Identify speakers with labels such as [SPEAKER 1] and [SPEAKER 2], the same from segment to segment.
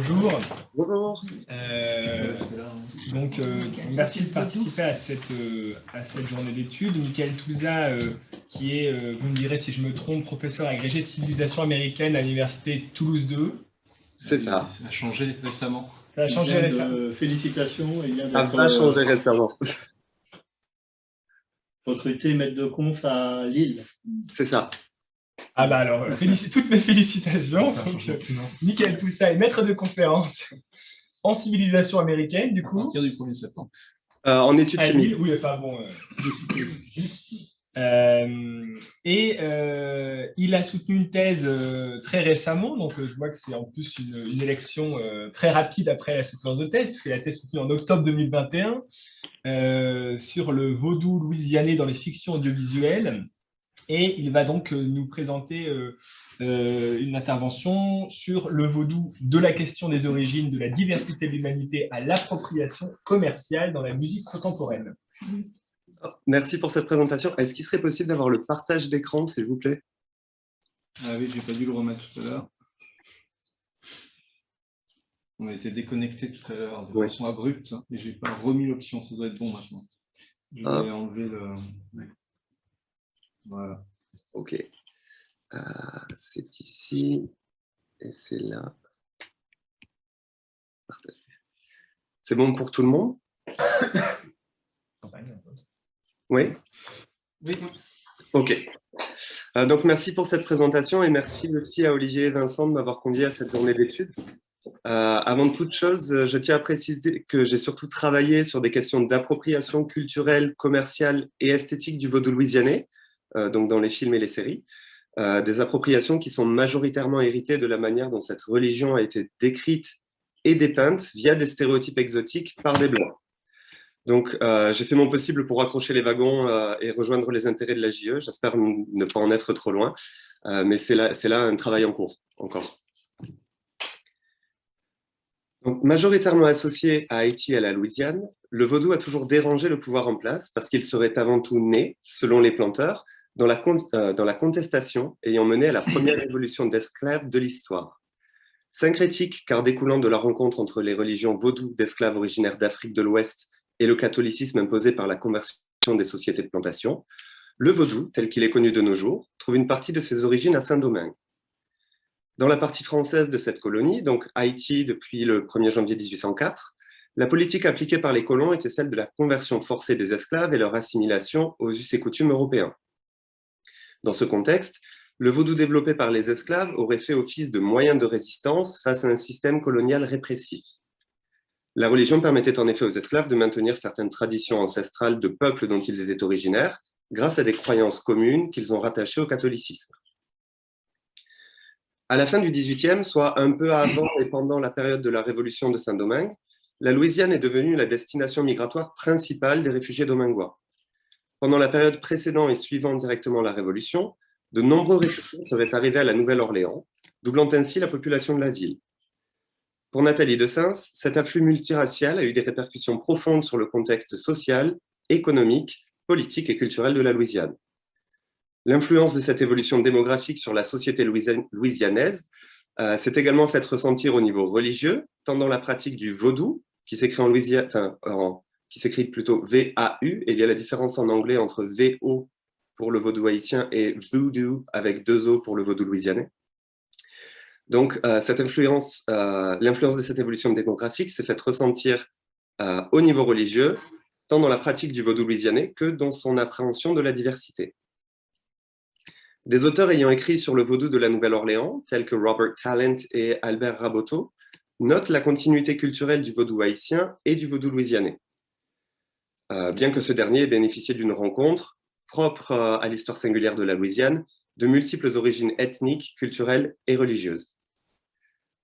[SPEAKER 1] bonjour.
[SPEAKER 2] Bonjour.
[SPEAKER 1] Merci de participer à cette journée d'études. Michael Touza, qui est, vous me direz si je me trompe, professeur agrégé de civilisation américaine à l'université Toulouse 2.
[SPEAKER 2] C'est ça.
[SPEAKER 3] Ça a changé récemment.
[SPEAKER 1] Ça a changé récemment.
[SPEAKER 4] Félicitations. Il vient
[SPEAKER 2] Ça va changer récemment.
[SPEAKER 4] Recruté maître de conf à Lille.
[SPEAKER 2] C'est ça.
[SPEAKER 1] Ah bah alors, toutes mes félicitations. Michael Touza est maître de conférence en civilisation américaine, du coup.
[SPEAKER 3] À partir du 1er septembre.
[SPEAKER 2] En études chimiques.
[SPEAKER 1] Oui, enfin bon. Il a soutenu une thèse très récemment, donc je vois que c'est en plus une élection très rapide après la soutenance de thèse, puisqu'elle a été soutenue en octobre 2021 sur le vaudou louisianais dans les fictions audiovisuelles. Et il va donc nous présenter une intervention sur le vaudou de la question des origines, de la diversité de l'humanité à l'appropriation commerciale dans la musique contemporaine.
[SPEAKER 2] Merci pour cette présentation. Est-ce qu'il serait possible d'avoir le partage d'écran, s'il vous plaît?
[SPEAKER 3] Ah oui, j'ai pas dû le remettre tout à l'heure. On a été déconnecté tout à l'heure de façon abrupte et j'ai pas remis l'option. Ça doit être bon maintenant. Je vais enlever le. Voilà.
[SPEAKER 2] Ok. C'est ici et c'est là. C'est bon pour tout le monde? Oui?
[SPEAKER 3] Oui.
[SPEAKER 2] Ok. Donc, merci pour cette présentation et merci aussi à Olivier et Vincent de m'avoir convié à cette journée d'études. Avant de toute chose, je tiens à préciser que j'ai surtout travaillé sur des questions d'appropriation culturelle, commerciale et esthétique du vaudou louisianais, donc dans les films et les séries. Des appropriations qui sont majoritairement héritées de la manière dont cette religion a été décrite et dépeinte via des stéréotypes exotiques par des Blancs. Donc, j'ai fait mon possible pour accrocher les wagons et rejoindre les intérêts de la JE. J'espère ne pas en être trop loin, mais c'est là un travail en cours, encore. Donc, majoritairement associé à Haïti et à la Louisiane, le vaudou a toujours dérangé le pouvoir en place parce qu'il serait avant tout né, selon les planteurs, dans la contestation ayant mené à la première révolution d'esclaves de l'histoire. Syncrétique, car découlant de la rencontre entre les religions vaudou d'esclaves originaires d'Afrique de l'Ouest et le catholicisme imposé par la conversion des sociétés de plantation, le vaudou, tel qu'il est connu de nos jours, trouve une partie de ses origines à Saint-Domingue. Dans la partie française de cette colonie, donc Haïti depuis le 1er janvier 1804, la politique appliquée par les colons était celle de la conversion forcée des esclaves et leur assimilation aux us et coutumes européens. Dans ce contexte, le vaudou développé par les esclaves aurait fait office de moyen de résistance face à un système colonial répressif. La religion permettait en effet aux esclaves de maintenir certaines traditions ancestrales de peuples dont ils étaient originaires, grâce à des croyances communes qu'ils ont rattachées au catholicisme. À la fin du XVIIIe, soit un peu avant et pendant la période de la Révolution de Saint-Domingue, la Louisiane est devenue la destination migratoire principale des réfugiés domingois. Pendant la période précédant et suivant directement la Révolution, de nombreux réfugiés seraient arrivés à la Nouvelle-Orléans, doublant ainsi la population de la ville. Pour Nathalie de Sens, cet afflux multiracial a eu des répercussions profondes sur le contexte social, économique, politique et culturel de la Louisiane. L'influence de cette évolution démographique sur la société louisianaise s'est également faite ressentir au niveau religieux, tant dans la pratique du vaudou, qui s'écrit qui s'écrit plutôt V-A-U, et il y a la différence en anglais entre V-O pour le vaudou haïtien et voodoo avec 2 O pour le vaudou louisianais. Donc, l'influence de cette évolution démographique s'est faite ressentir au niveau religieux, tant dans la pratique du vaudou louisianais que dans son appréhension de la diversité. Des auteurs ayant écrit sur le vaudou de la Nouvelle-Orléans, tels que Robert Talent et Albert Raboteau, notent la continuité culturelle du vaudou haïtien et du vaudou louisianais. Bien que ce dernier ait bénéficié d'une rencontre propre à l'histoire singulière de la Louisiane, de multiples origines ethniques, culturelles et religieuses.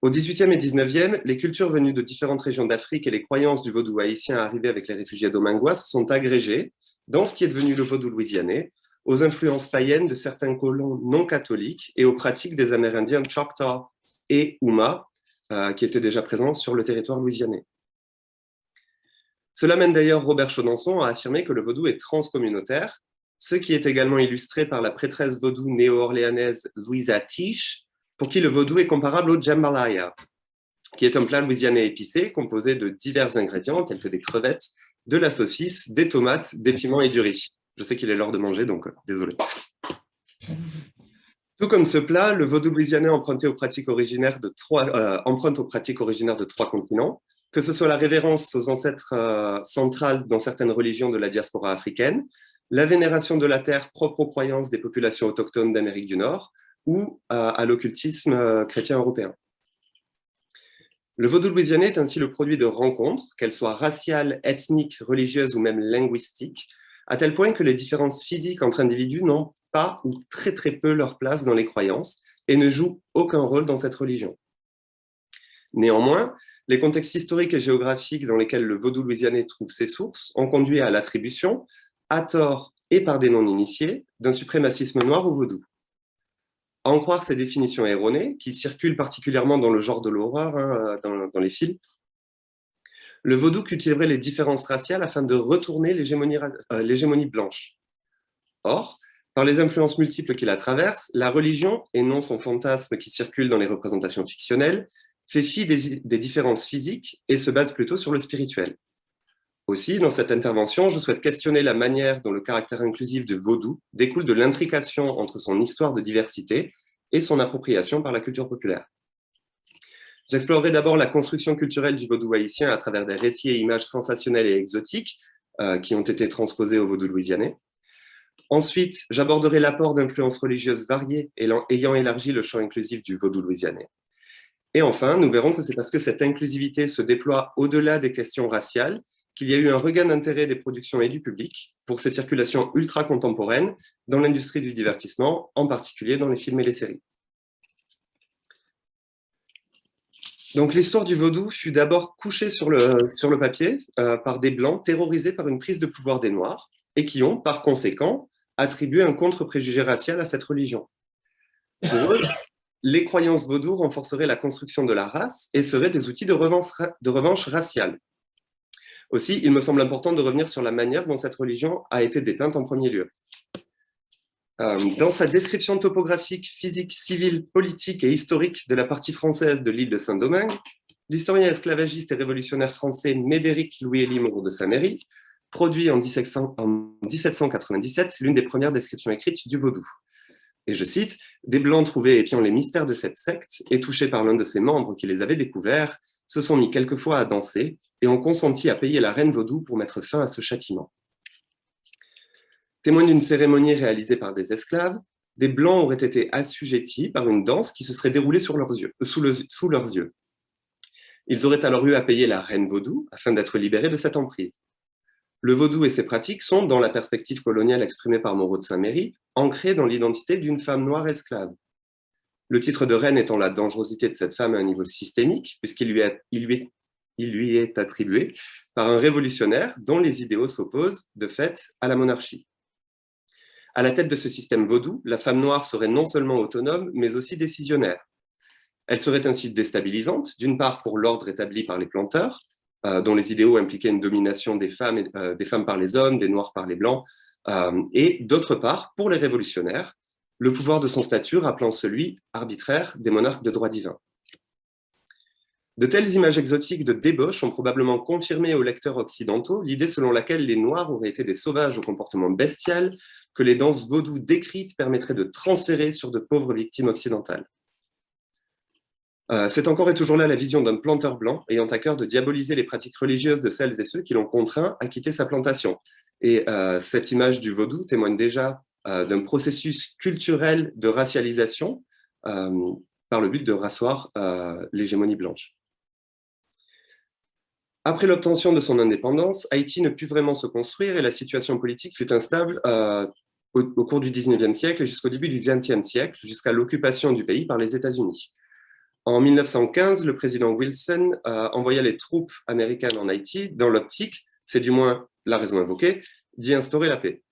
[SPEAKER 2] Au XVIIIe et XIXe, les cultures venues de différentes régions d'Afrique et les croyances du vaudou haïtien arrivées avec les réfugiés domingois se sont agrégées dans ce qui est devenu le vaudou louisianais, aux influences païennes de certains colons non catholiques et aux pratiques des Amérindiens Choctaw et Houma, qui étaient déjà présents sur le territoire louisianais. Cela mène d'ailleurs Robert Chaudonson à affirmer que le vaudou est transcommunautaire, ce qui est également illustré par la prêtresse vaudou néo-orléanaise Louisa Tiche, pour qui le vaudou est comparable au jambalaya. qui est un plat louisianais épicé composé de divers ingrédients tels que des crevettes, de la saucisse, des tomates, des piments et du riz. Je sais qu'il est l'heure de manger, donc désolé. Tout comme ce plat, le vaudou louisianais emprunte aux pratiques originaires de trois continents, que ce soit la révérence aux ancêtres centrales dans certaines religions de la diaspora africaine, la vénération de la terre propre aux croyances des populations autochtones d'Amérique du Nord, ou à l'occultisme chrétien européen. Le vaudou louisianais est ainsi le produit de rencontres, qu'elles soient raciales, ethniques, religieuses ou même linguistiques, à tel point que les différences physiques entre individus n'ont pas ou très très peu leur place dans les croyances et ne jouent aucun rôle dans cette religion. Néanmoins, les contextes historiques et géographiques dans lesquels le vaudou louisianais trouve ses sources ont conduit à l'attribution, à tort et par des non-initiés, d'un suprémacisme noir au vaudou. À en croire ces définitions erronées, qui circulent particulièrement dans le genre de l'horreur, dans les films, le vaudou cultiverait les différences raciales afin de retourner l'hégémonie blanche. Or, par les influences multiples qui la traversent, la religion, et non son fantasme qui circule dans les représentations fictionnelles, fait fi des différences physiques et se base plutôt sur le spirituel. Aussi, dans cette intervention, je souhaite questionner la manière dont le caractère inclusif du vaudou découle de l'intrication entre son histoire de diversité et son appropriation par la culture populaire. J'explorerai d'abord la construction culturelle du vaudou haïtien à travers des récits et images sensationnelles et exotiques qui ont été transposés au vaudou louisianais. Ensuite, j'aborderai l'apport d'influences religieuses variées ayant élargi le champ inclusif du vaudou louisianais. Et enfin, nous verrons que c'est parce que cette inclusivité se déploie au-delà des questions raciales qu'il y a eu un regain d'intérêt des productions et du public pour ces circulations ultra-contemporaines dans l'industrie du divertissement, en particulier dans les films et les séries. Donc l'histoire du vaudou fut d'abord couchée sur le papier par des Blancs terrorisés par une prise de pouvoir des Noirs et qui ont, par conséquent, attribué un contre-préjugé racial à cette religion. Pour eux, les croyances vaudou renforceraient la construction de la race et seraient des outils de revanche raciale. Aussi, il me semble important de revenir sur la manière dont cette religion a été dépeinte en premier lieu. Dans sa description topographique, physique, civile, politique et historique de la partie française de l'île de Saint-Domingue, l'historien esclavagiste et révolutionnaire français Médéric Louis-Élie Moreau de Saint-Méry produit en 1797 l'une des premières descriptions écrites du vaudou. Et je cite, « Des Blancs trouvés épiant les mystères de cette secte et touchés par l'un de ses membres qui les avait découverts, se sont mis quelquefois à danser et ont consenti à payer la reine vaudou pour mettre fin à ce châtiment. » Témoins d'une cérémonie réalisée par des esclaves, des Blancs auraient été assujettis par une danse qui se serait déroulée sous leurs yeux. Ils auraient alors eu à payer la reine vaudou afin d'être libérés de cette emprise. Le vaudou et ses pratiques sont, dans la perspective coloniale exprimée par Moreau de Saint-Méry, ancrés dans l'identité d'une femme noire esclave. Le titre de reine étant la dangerosité de cette femme à un niveau systémique, puisqu'il lui est attribué par un révolutionnaire dont les idéaux s'opposent, de fait, à la monarchie. À la tête de ce système vaudou, la femme noire serait non seulement autonome, mais aussi décisionnaire. Elle serait ainsi déstabilisante, d'une part pour l'ordre établi par les planteurs, dont les idéaux impliquaient une domination des femmes par les hommes, des noirs par les blancs, et d'autre part pour les révolutionnaires, le pouvoir de son statut rappelant celui arbitraire des monarques de droit divin. De telles images exotiques de débauche ont probablement confirmé aux lecteurs occidentaux l'idée selon laquelle les Noirs auraient été des sauvages au comportement bestial que les danses vaudou décrites permettraient de transférer sur de pauvres victimes occidentales. C'est encore et toujours là la vision d'un planteur blanc ayant à cœur de diaboliser les pratiques religieuses de celles et ceux qui l'ont contraint à quitter sa plantation. Et cette image du vaudou témoigne déjà d'un processus culturel de racialisation par le but de rasseoir l'hégémonie blanche. Après l'obtention de son indépendance, Haïti ne put vraiment se construire et la situation politique fut instable au cours du 19e siècle et jusqu'au début du 20e siècle, jusqu'à l'occupation du pays par les États-Unis. En 1915, le président Wilson envoya les troupes américaines en Haïti dans l'optique, c'est du moins la raison invoquée, d'y instaurer la paix.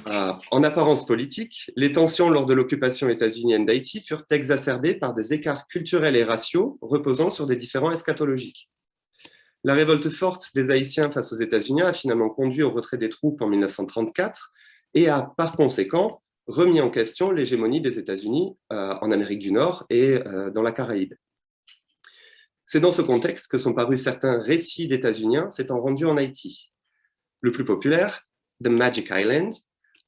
[SPEAKER 2] En apparence politique, les tensions lors de l'occupation états-unienne d'Haïti furent exacerbées par des écarts culturels et raciaux reposant sur des différends eschatologiques. La révolte forte des Haïtiens face aux États-Unis a finalement conduit au retrait des troupes en 1934 et a, par conséquent, remis en question l'hégémonie des États-Unis en Amérique du Nord et dans la Caraïbe. C'est dans ce contexte que sont parus certains récits d'États-Uniens s'étant rendus en Haïti. Le plus populaire, The Magic Island,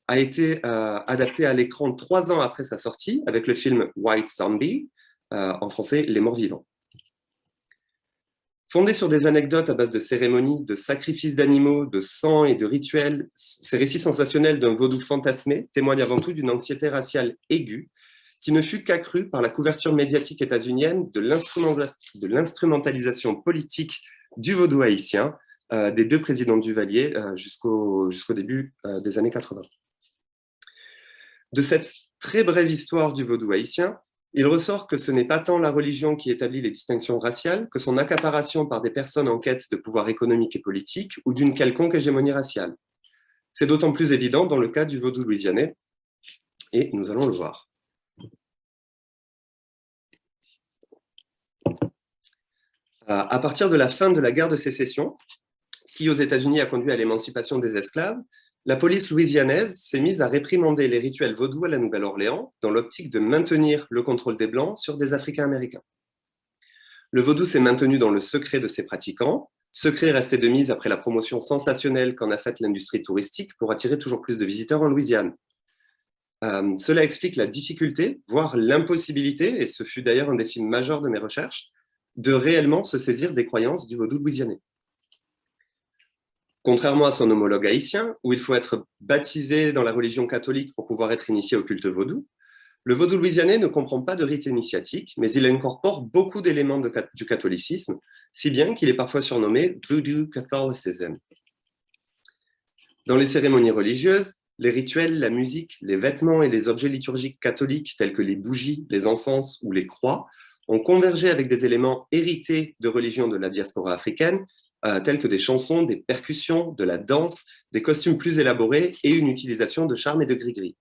[SPEAKER 2] a été adapté à l'écran 3 ans après sa sortie avec le film White Zombie, en français Les Morts Vivants. Fondé sur des anecdotes à base de cérémonies, de sacrifices d'animaux, de sang et de rituels, ces récits sensationnels d'un vaudou fantasmé témoignent avant tout d'une anxiété raciale aiguë qui ne fut qu'accrue par la couverture médiatique états-unienne de l'instrumentalisation politique du vaudou haïtien des 2 présidents Duvalier jusqu'au début des années 80. De cette très brève histoire du vaudou haïtien, il ressort que ce n'est pas tant la religion qui établit les distinctions raciales que son accaparation par des personnes en quête de pouvoir économique et politique ou d'une quelconque hégémonie raciale. C'est d'autant plus évident dans le cas du vaudou louisianais, et nous allons le voir. À partir de la fin de la guerre de sécession, qui aux États-Unis a conduit à l'émancipation des esclaves, la police louisianaise s'est mise à réprimander les rituels vaudous à la Nouvelle-Orléans dans l'optique de maintenir le contrôle des Blancs sur des Africains-Américains. Le vaudou s'est maintenu dans le secret de ses pratiquants, secret resté de mise après la promotion sensationnelle qu'en a faite l'industrie touristique pour attirer toujours plus de visiteurs en Louisiane. Cela explique la difficulté, voire l'impossibilité, et ce fut d'ailleurs un des films majeurs de mes recherches, de réellement se saisir des croyances du vaudou louisianais. Contrairement à son homologue haïtien, où il faut être baptisé dans la religion catholique pour pouvoir être initié au culte vaudou, le vaudou louisianais ne comprend pas de rite initiatique, mais il incorpore beaucoup d'éléments du catholicisme, si bien qu'il est parfois surnommé Voodoo Catholicism. Dans les cérémonies religieuses, les rituels, la musique, les vêtements et les objets liturgiques catholiques tels que les bougies, les encens ou les croix ont convergé avec des éléments hérités de religions de la diaspora africaine, tels que des chansons, des percussions, de la danse, des costumes plus élaborés et une utilisation de charme et de gris-gris.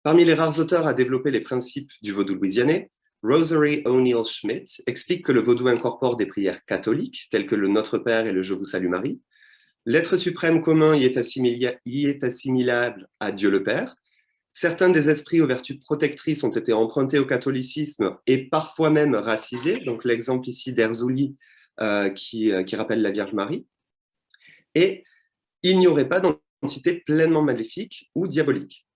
[SPEAKER 2] Parmi les rares auteurs à développer les principes du vaudou louisianais, Rosalie O'Neill Schmidt explique que le vaudou incorpore des prières catholiques, telles que le Notre Père et le Je vous salue Marie. L'être suprême commun y est assimilable à Dieu le Père. Certains des esprits aux vertus protectrices ont été empruntés au catholicisme et parfois même racisés, donc l'exemple ici d'Erzouli, qui rappelle la Vierge Marie, et il n'y aurait pas d'entité pleinement maléfique ou diabolique.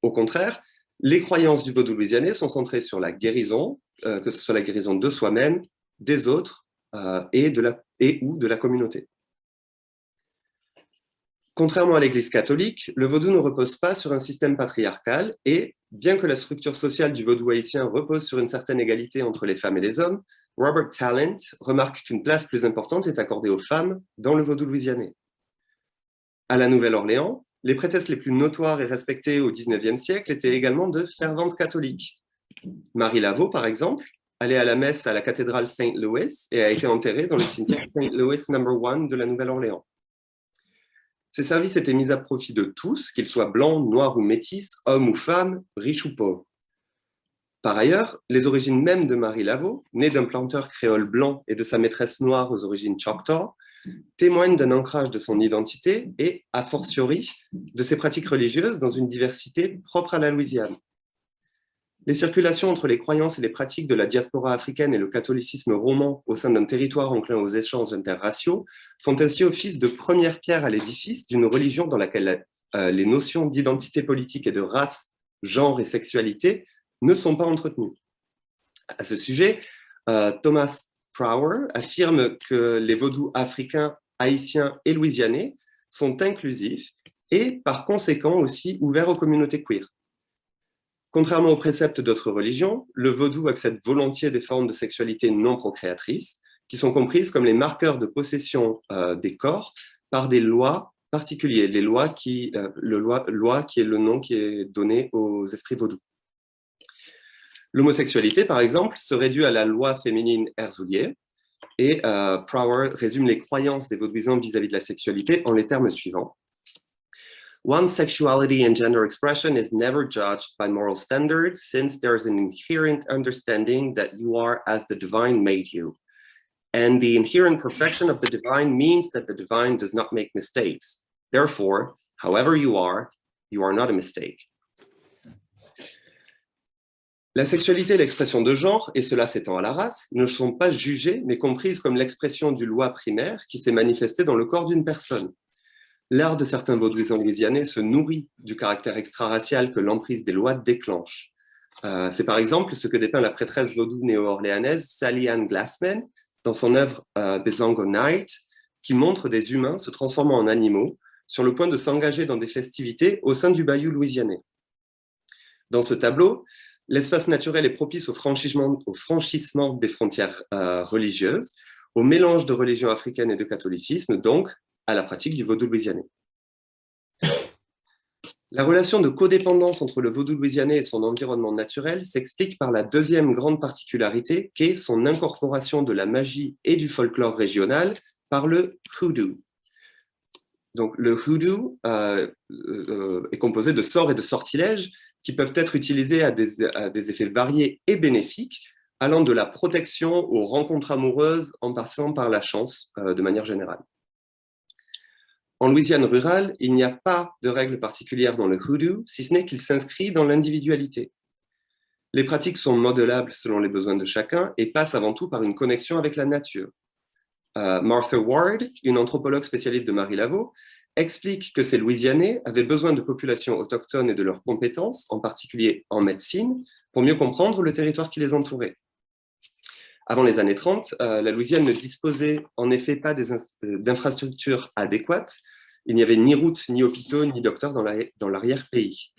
[SPEAKER 2] Au contraire, les croyances du vaudou louisianais sont centrées sur la guérison, que ce soit la guérison de soi-même, des autres et ou de la communauté. Contrairement à l'Église catholique, le vaudou ne repose pas sur un système patriarcal et, bien que la structure sociale du vaudou haïtien repose sur une certaine égalité entre les femmes et les hommes, Robert Talent remarque qu'une place plus importante est accordée aux femmes dans le vaudou louisianais. À la Nouvelle-Orléans, les prêtresses les plus notoires et respectées au XIXe siècle étaient également de ferventes catholiques. Marie Laveau, par exemple, allait à la messe à la cathédrale St. Louis et a été enterrée dans le cimetière St. Louis No. 1 de la Nouvelle-Orléans. Ces services étaient mis à profit de tous, qu'ils soient blancs, noirs ou métis, hommes ou femmes, riches ou pauvres. Par ailleurs, les origines mêmes de Marie Laveau, née d'un planteur créole blanc et de sa maîtresse noire aux origines Choctaw, témoignent d'un ancrage de son identité et, a fortiori, de ses pratiques religieuses dans une diversité propre à la Louisiane. Les circulations entre les croyances et les pratiques de la diaspora africaine et le catholicisme roman au sein d'un territoire enclin aux échanges interraciaux font ainsi office de première pierre à l'édifice d'une religion dans laquelle les notions d'identité politique et de race, genre et sexualité ne sont pas entretenues. À ce sujet, Thomas Prower affirme que les vaudous africains, haïtiens et louisianais sont inclusifs et par conséquent aussi ouverts aux communautés queer. Contrairement aux préceptes d'autres religions, le vaudou accepte volontiers des formes de sexualité non procréatrices, qui sont comprises comme les marqueurs de possession des corps par des lois particulières, les lois qui, loi qui est le nom qui est donné aux esprits vaudous. L'homosexualité, par exemple, serait due à la loi féminine Herzoulier, et Prower résume les croyances des vaudouisants vis-à-vis de la sexualité en les termes suivants. One's sexuality and gender expression is never judged by moral standards, since there is an inherent understanding that you are as the divine made you. And the inherent perfection of the divine means that the divine does not make mistakes. Therefore, however you are not a mistake. La sexualité et l'expression de genre, et cela s'étend à la race, ne sont pas jugées, mais comprises comme l'expression du loi primaire qui s'est manifestée dans le corps d'une personne. L'art de certains vaudouisans louisianais se nourrit du caractère extra-racial que l'emprise des lois déclenche. C'est par exemple ce que dépeint la prêtresse vaudou néo-orléanaise Sally Ann Glassman dans son œuvre Bezongo Night, qui montre des humains se transformant en animaux sur le point de s'engager dans des festivités au sein du bayou louisianais. Dans ce tableau, l'espace naturel est propice au franchissement des frontières religieuses, au mélange de religion africaine et de catholicisme, donc à la pratique du vaudou louisianais. La relation de codépendance entre le vaudou louisianais et son environnement naturel s'explique par la deuxième grande particularité qu'est son incorporation de la magie et du folklore régional par le hoodoo. Donc, le hoodoo est composé de sorts et de sortilèges qui peuvent être utilisés à des effets variés et bénéfiques, allant de la protection aux rencontres amoureuses en passant par la chance de manière générale. En Louisiane rurale, il n'y a pas de règle particulière dans le hoodoo, si ce n'est qu'il s'inscrit dans l'individualité. Les pratiques sont modelables selon les besoins de chacun et passent avant tout par une connexion avec la nature. Martha Ward, une anthropologue spécialiste de Marie-Laveau, explique que ces Louisianais avaient besoin de populations autochtones et de leurs compétences, en particulier en médecine, pour mieux comprendre le territoire qui les entourait. Avant les années 30, la Louisiane ne disposait en effet pas d'infrastructures adéquates. Il n'y avait ni routes, ni hôpitaux, ni docteurs dans l'arrière-pays.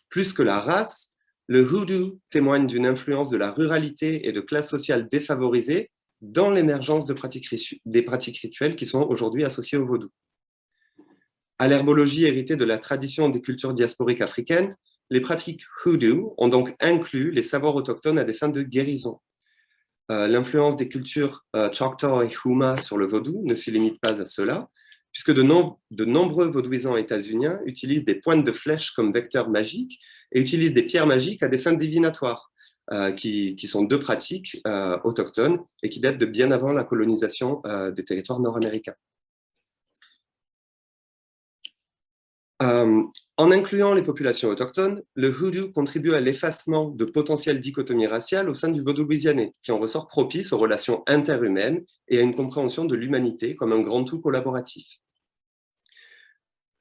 [SPEAKER 2] Plus que la race, le hoodoo témoigne d'une influence de la ruralité et de classes sociales défavorisées dans l'émergence des pratiques rituelles qui sont aujourd'hui associées au vaudou. À l'herbologie héritée de la tradition des cultures diasporiques africaines, les pratiques hoodoo ont donc inclus les savoirs autochtones à des fins de guérison. L'influence des cultures Choctaw et Houma sur le vaudou ne se limite pas à cela, puisque de nombreux vaudouisants états-uniens utilisent des pointes de flèches comme vecteurs magiques et utilisent des pierres magiques à des fins divinatoires, qui sont deux pratiques autochtones et qui datent de bien avant la colonisation des territoires nord-américains. En incluant les populations autochtones, le hoodoo contribue à l'effacement de potentielles dichotomies raciales au sein du vaudou louisianais, qui en ressort propice aux relations interhumaines et à une compréhension de l'humanité comme un grand tout collaboratif.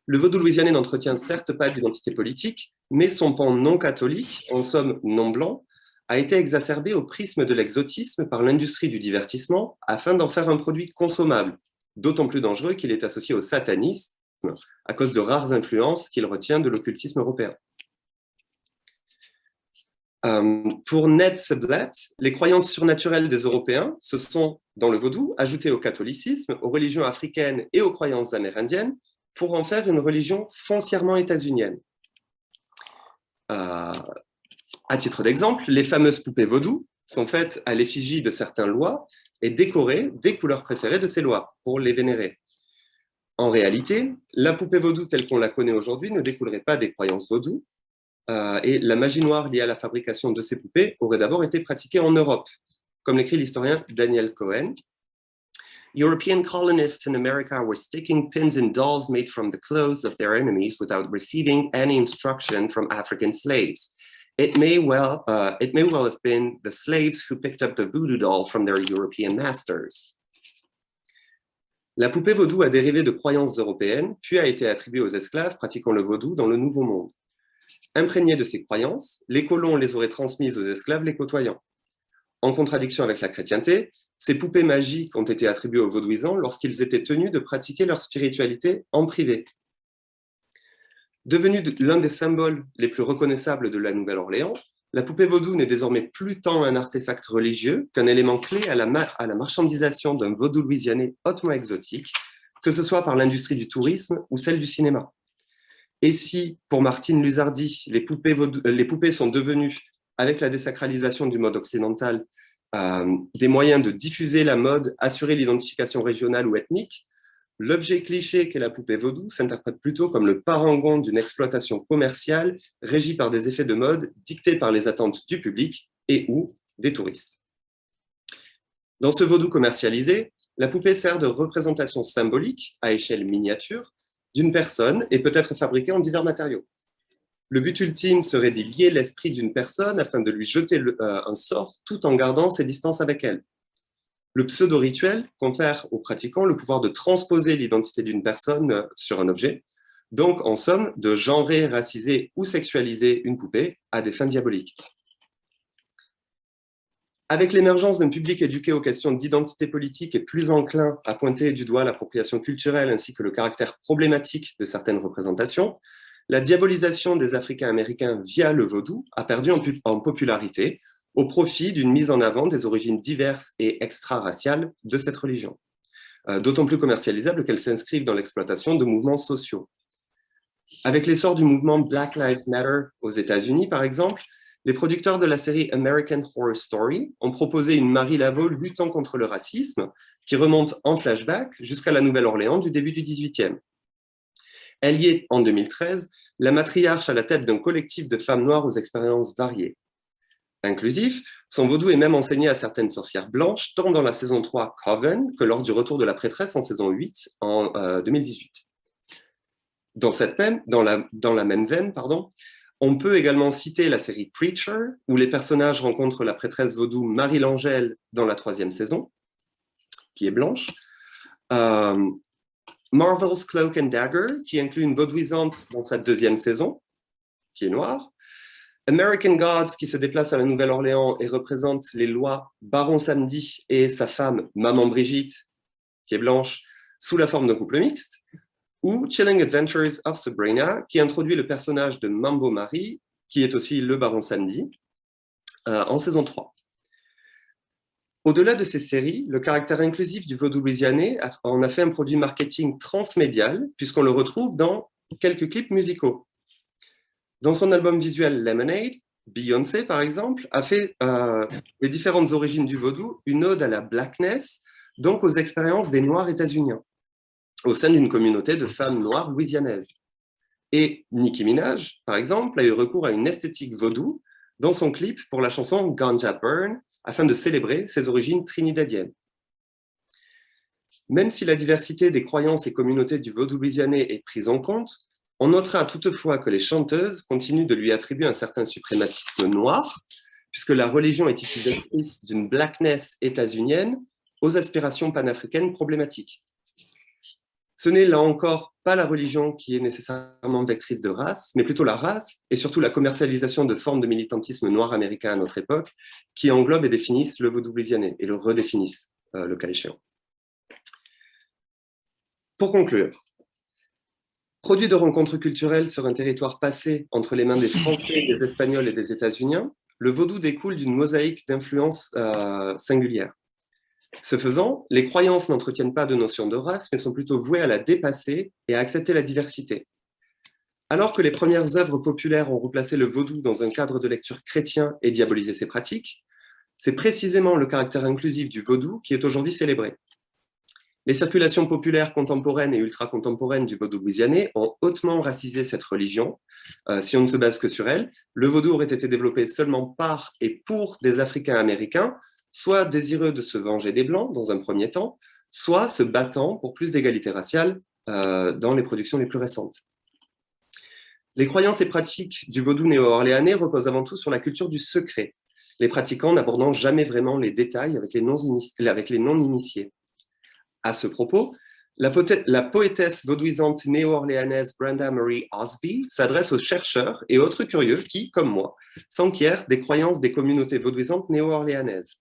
[SPEAKER 2] Le vaudou louisianais n'entretient certes pas d'identité politique, mais son pan non catholique, en somme non blanc, a été exacerbé au prisme de l'exotisme par l'industrie du divertissement afin d'en faire un produit consommable, d'autant plus dangereux qu'il est associé au satanisme, à cause de rares influences qu'il retient de l'occultisme européen. Pour Ned Sublette, les croyances surnaturelles des Européens se sont, dans le vaudou, ajoutées au catholicisme, aux religions africaines et aux croyances amérindiennes pour en faire une religion foncièrement états-unienne. À titre d'exemple, les fameuses poupées vaudou sont faites à l'effigie de certains lois et décorées des couleurs préférées de ces lois pour les vénérer. En réalité, la poupée vaudou telle qu'on la connaît aujourd'hui ne découlerait pas des croyances vaudou, et la magie noire liée à la fabrication de ces poupées aurait d'abord été pratiquée en Europe, comme l'écrit l'historien Daniel Cohen. European colonists in America were sticking pins in dolls made from the clothes of their enemies without receiving any instruction from African slaves. It may well have been the slaves who picked up the voodoo doll from their European masters. La poupée vaudou a dérivé de croyances européennes, puis a été attribuée aux esclaves pratiquant le vaudou dans le Nouveau Monde. Imprégnés de ces croyances, les colons les auraient transmises aux esclaves les côtoyant. En contradiction avec la chrétienté, ces poupées magiques ont été attribuées aux vaudouisants lorsqu'ils étaient tenus de pratiquer leur spiritualité en privé. Devenue l'un des symboles les plus reconnaissables de la Nouvelle-Orléans, la poupée vaudou n'est désormais plus tant un artefact religieux qu'un élément clé à la marchandisation d'un vaudou louisianais hautement exotique, que ce soit par l'industrie du tourisme ou celle du cinéma. Et si, pour Martine Luzardi, les poupées sont devenues, avec la désacralisation du mode occidental, des moyens de diffuser la mode, assurer l'identification régionale ou ethnique, l'objet cliché qu'est la poupée vaudou s'interprète plutôt comme le parangon d'une exploitation commerciale régie par des effets de mode dictés par les attentes du public et ou des touristes. Dans ce vaudou commercialisé, la poupée sert de représentation symbolique, à échelle miniature, d'une personne et peut être fabriquée en divers matériaux. Le but ultime serait d'y lier l'esprit d'une personne afin de lui jeter un sort tout en gardant ses distances avec elle. Le pseudo-rituel confère aux pratiquants le pouvoir de transposer l'identité d'une personne sur un objet, donc en somme de genrer, raciser ou sexualiser une poupée à des fins diaboliques. Avec l'émergence d'un public éduqué aux questions d'identité politique et plus enclin à pointer du doigt l'appropriation culturelle ainsi que le caractère problématique de certaines représentations, la diabolisation des Africains-Américains via le vaudou a perdu en popularité au profit d'une mise en avant des origines diverses et extra-raciales de cette religion, d'autant plus commercialisable qu'elles s'inscrivent dans l'exploitation de mouvements sociaux. Avec l'essor du mouvement Black Lives Matter aux États-Unis, par exemple, les producteurs de la série American Horror Story ont proposé une Marie Laveau luttant contre le racisme qui remonte en flashback jusqu'à la Nouvelle-Orléans du début du XVIIIe. Elle y est, en 2013, la matriarche à la tête d'un collectif de femmes noires aux expériences variées. Inclusif, son vaudou est même enseigné à certaines sorcières blanches, tant dans la saison 3 Coven que lors du retour de la prêtresse en saison 8 en 2018. Dans la même veine, on peut également citer la série Preacher, où les personnages rencontrent la prêtresse vaudou Marie Langelle dans la 3e saison, qui est blanche. Marvel's Cloak and Dagger, qui inclut une vaudouisante dans sa 2e saison, qui est noire. American Gods, qui se déplace à la Nouvelle-Orléans et représente les lois Baron Samedi et sa femme Maman Brigitte, qui est blanche, sous la forme d'un couple mixte. Ou Chilling Adventures of Sabrina, qui introduit le personnage de Mambo Marie, qui est aussi le Baron Samedi, en saison 3. Au-delà de ces séries, le caractère inclusif du vaudou louisianais en a fait un produit marketing transmédial, puisqu'on le retrouve dans quelques clips musicaux. Dans son album visuel Lemonade, Beyoncé, par exemple, a fait des différentes origines du vaudou une ode à la blackness, donc aux expériences des Noirs états-uniens, au sein d'une communauté de femmes noires louisianaises. Et Nicki Minaj, par exemple, a eu recours à une esthétique vaudou dans son clip pour la chanson Ganja Burn, afin de célébrer ses origines trinidadiennes. Même si la diversité des croyances et communautés du vaudou louisianais est prise en compte, on notera toutefois que les chanteuses continuent de lui attribuer un certain suprématisme noir, puisque la religion est issue d'une blackness états-unienne aux aspirations panafricaines problématiques. Ce n'est là encore pas la religion qui est nécessairement vectrice de race, mais plutôt la race et surtout la commercialisation de formes de militantisme noir américain à notre époque qui englobent et définissent le vaudou louisianais et le redéfinissent, le cas échéant. Pour conclure, produit de rencontres culturelles sur un territoire passé entre les mains des Français, des Espagnols et des États-Uniens, le vaudou découle d'une mosaïque d'influences singulières. Ce faisant, les croyances n'entretiennent pas de notion de race, mais sont plutôt vouées à la dépasser et à accepter la diversité. Alors que les premières œuvres populaires ont replacé le vaudou dans un cadre de lecture chrétien et diabolisé ses pratiques, c'est précisément le caractère inclusif du vaudou qui est aujourd'hui célébré. Les circulations populaires contemporaines et ultra-contemporaines du vaudou louisianais ont hautement racisé cette religion. Si on ne se base que sur elle, le vaudou aurait été développé seulement par et pour des Africains-Américains, soit désireux de se venger des Blancs dans un premier temps, soit se battant pour plus d'égalité raciale dans les productions les plus récentes. Les croyances et pratiques du vaudou néo-orléanais reposent avant tout sur la culture du secret, les pratiquants n'abordant jamais vraiment les détails avec les non-initiés. À ce propos, la poétesse vaudouisante néo-orléanaise Brenda Marie Osby s'adresse aux chercheurs et autres curieux qui, comme moi, s'enquièrent des croyances des communautés vaudouisantes néo-orléanaises.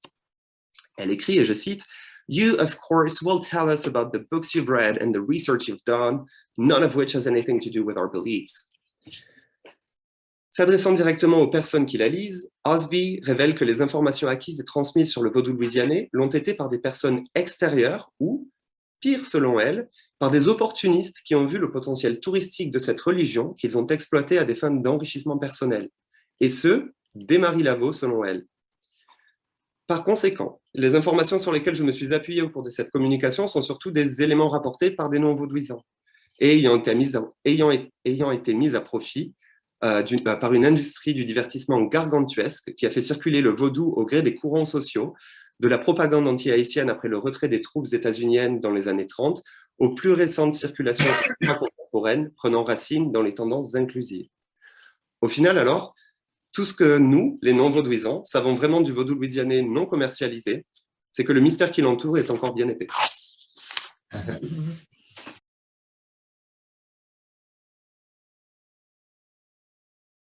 [SPEAKER 2] Elle écrit, et je cite, « You, of course, will tell us about the books you've read and the research you've done, none of which has anything to do with our beliefs. » S'adressant directement aux personnes qui la lisent, Osby révèle que les informations acquises et transmises sur le vaudou louisianais l'ont été par des personnes extérieures ou, pire selon elle, par des opportunistes qui ont vu le potentiel touristique de cette religion qu'ils ont exploité à des fins d'enrichissement personnel. Et ce, dès Marie Laveau selon elle. Par conséquent, les informations sur lesquelles je me suis appuyé au cours de cette communication sont surtout des éléments rapportés par des non-vaudouisants et ayant été mis à profit par une industrie du divertissement gargantuesque qui a fait circuler le vaudou au gré des courants sociaux, de la propagande anti-haïtienne après le retrait des troupes états-uniennes dans les années 30, aux plus récentes circulations contemporaines prenant racine dans les tendances inclusives. Au final, alors, tout ce que nous, les non-vaudouisants, savons vraiment du vaudou louisianais non commercialisé, c'est que le mystère qui l'entoure est encore bien épais.